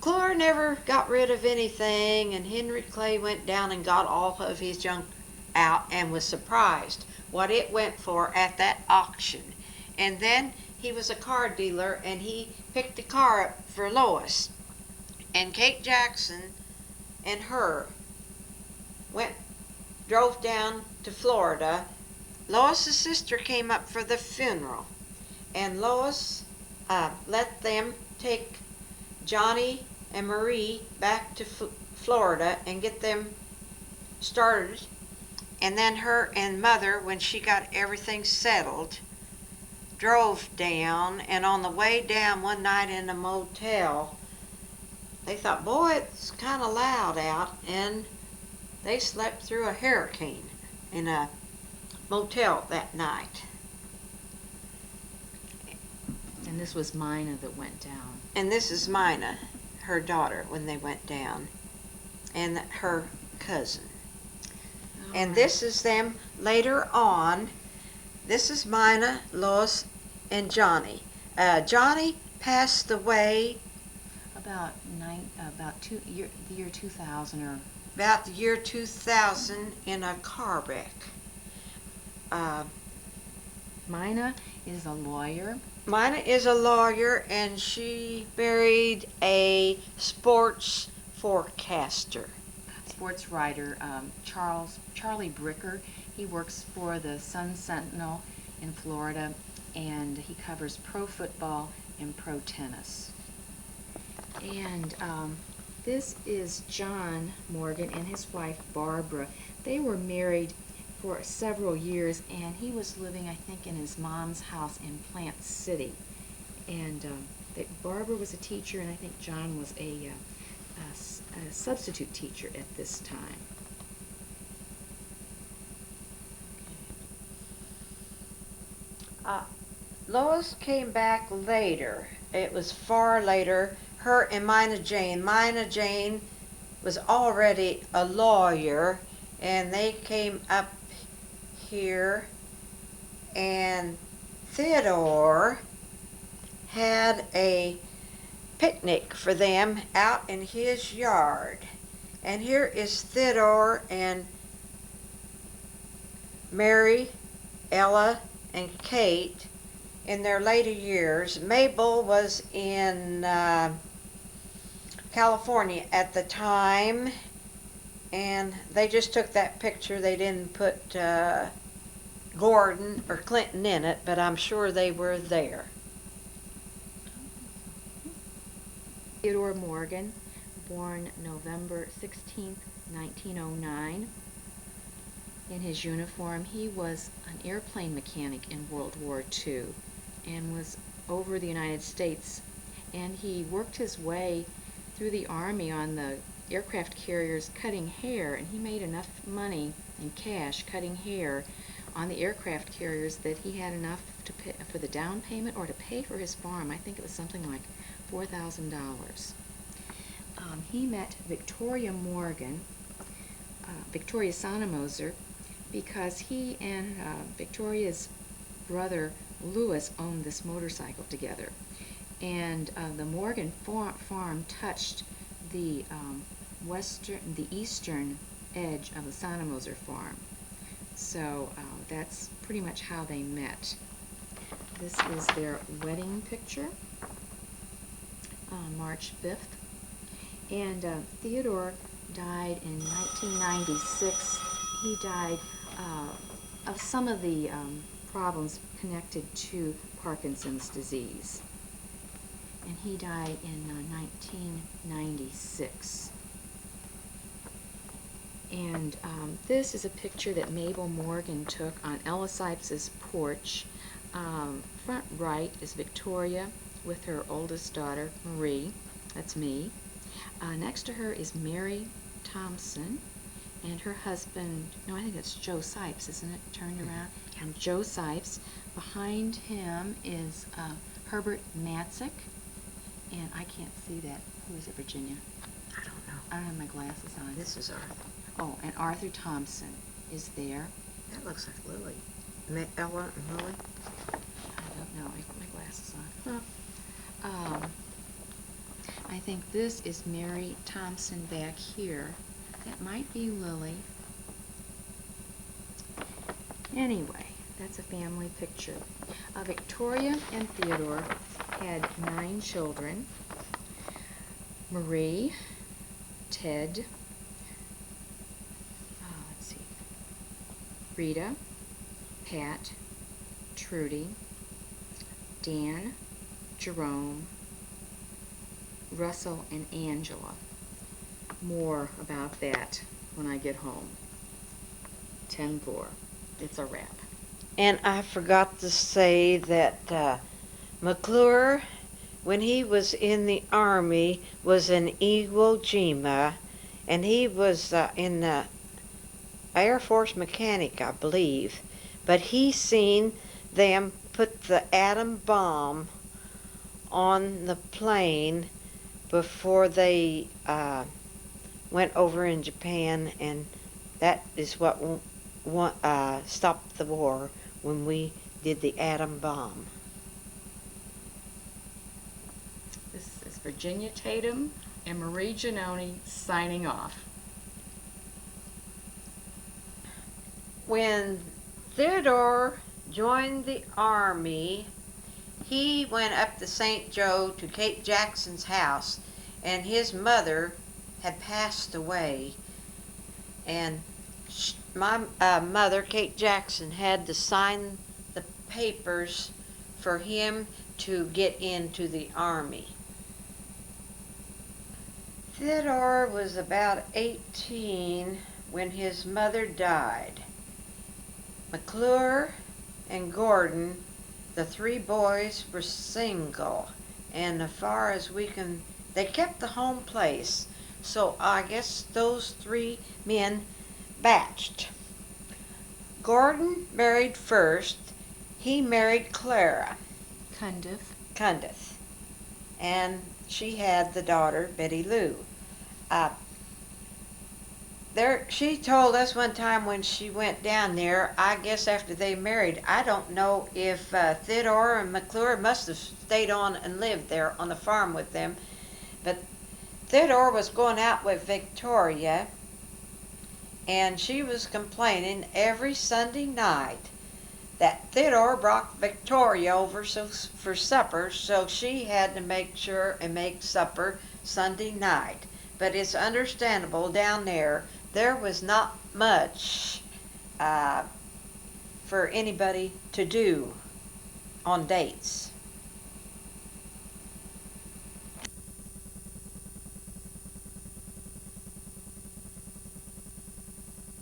Clara never got rid of anything, and Henry Clay went down and got all of his junk out and was surprised what it went for at that auction. And then he was a car dealer, and he picked a car up for Lois. And Kate Jackson and her went drove down to Florida. Lois's sister came up for the funeral, and Lois let them take Johnny and Marie back to Florida and get them started. And then her and Mother, when she got everything settled, drove down. And on the way down one night in a motel, they thought, boy, it's kind of loud out, and they slept through a hurricane in a motel that night. And this was Mina that went down. And this is Mina, her daughter, when they went down, and her cousin. And this is them later on. This is Mina, Lois, and Johnny. Johnny passed away About the year 2000 or about the year 2000 in a car wreck. Mina is a lawyer. Mina is a lawyer, and she married a sports forecaster. Sports writer Charlie Bricker. He works for the Sun Sentinel in Florida, and he covers pro football and pro tennis. And this is John Morgan and his wife Barbara. They were married for several years, and he was living, I think, in his mom's house in Plant City. And Barbara was a teacher, and I think John was a substitute teacher at this time. Lois came back later. It was far later. Her and Mina Jane. Mina Jane was already a lawyer, and they came up here, and Theodore had a picnic for them out in his yard. And here is Theodore and Mary, Ella, and Kate in their later years. Mabel was in California at the time, and they just took that picture. They didn't put Gordon or Clinton in it, but I'm sure they were there. Theodore Morgan, born November 16, 1909. In his uniform, he was an airplane mechanic in World War II and was over the United States, and he worked his way through the Army on the aircraft carriers cutting hair, and he made enough money in cash cutting hair on the aircraft carriers that he had enough to pay for the down payment or to pay for his farm. I think it was something like $4,000. He met Victoria Morgan, Victoria Sonnemoser, because he and Victoria's brother Louis owned this motorcycle together. And the Morgan farm touched the eastern edge of the Sonnemoser farm. So that's pretty much how they met. This is their wedding picture on March 5th. And Theodore died in 1996. He died of some of the problems connected to Parkinson's disease. And he died in 1996. And this is a picture that Mabel Morgan took on Ella Sipes' porch. Front right is Victoria with her oldest daughter, Marie. That's me. Next to her is Mary Thompson and her husband, no, I think that's Joe Sipes, isn't it? Turned around. And Joe Sipes. Behind him is Herbert Matzik. And I can't see that. Who is it, Virginia? I don't know. I don't have my glasses on. This is Arthur. Oh, and Arthur Thompson is there. That looks like Lily. Ella and Lily. I don't know. I put my glasses on. Huh. I think this is Mary Thompson back here. That might be Lily. Anyway, that's a family picture. Victoria and Theodore had 9 children. Marie, Ted, let's see, Rita, Pat, Trudy, Dan, Jerome, Russell, and Angela. More about that when I get home. 10-4. It's a wrap. And I forgot to say that McClure, when he was in the Army, was in Iwo Jima, and he was in the Air Force mechanic, I believe. But he seen them put the atom bomb on the plane before they went over in Japan, and that is what stopped the war when we did the atom bomb. This is Virginia Tatum and Marie Giannone signing off. When Theodore joined the Army, he went up to St. Joe to Kate Jackson's house, and his mother had passed away. And my mother, Kate Jackson, had to sign the papers for him to get into the Army. Theodore was about 18 when his mother died. McClure and Gordon, the 3 boys, were single, and as far as we can, they kept the home place, so I guess those 3 men batched. Gordon married first. He married Clara Cundiff, and she had the daughter Betty Lou. She told us one time when she went down there, I guess after they married, I don't know if Theodore and McClure must have stayed on and lived there on the farm with them, but Theodore was going out with Victoria, and she was complaining every Sunday night that Theodore brought Victoria over for supper, so she had to make sure and make supper Sunday night. But it's understandable down there was not much for anybody to do on dates.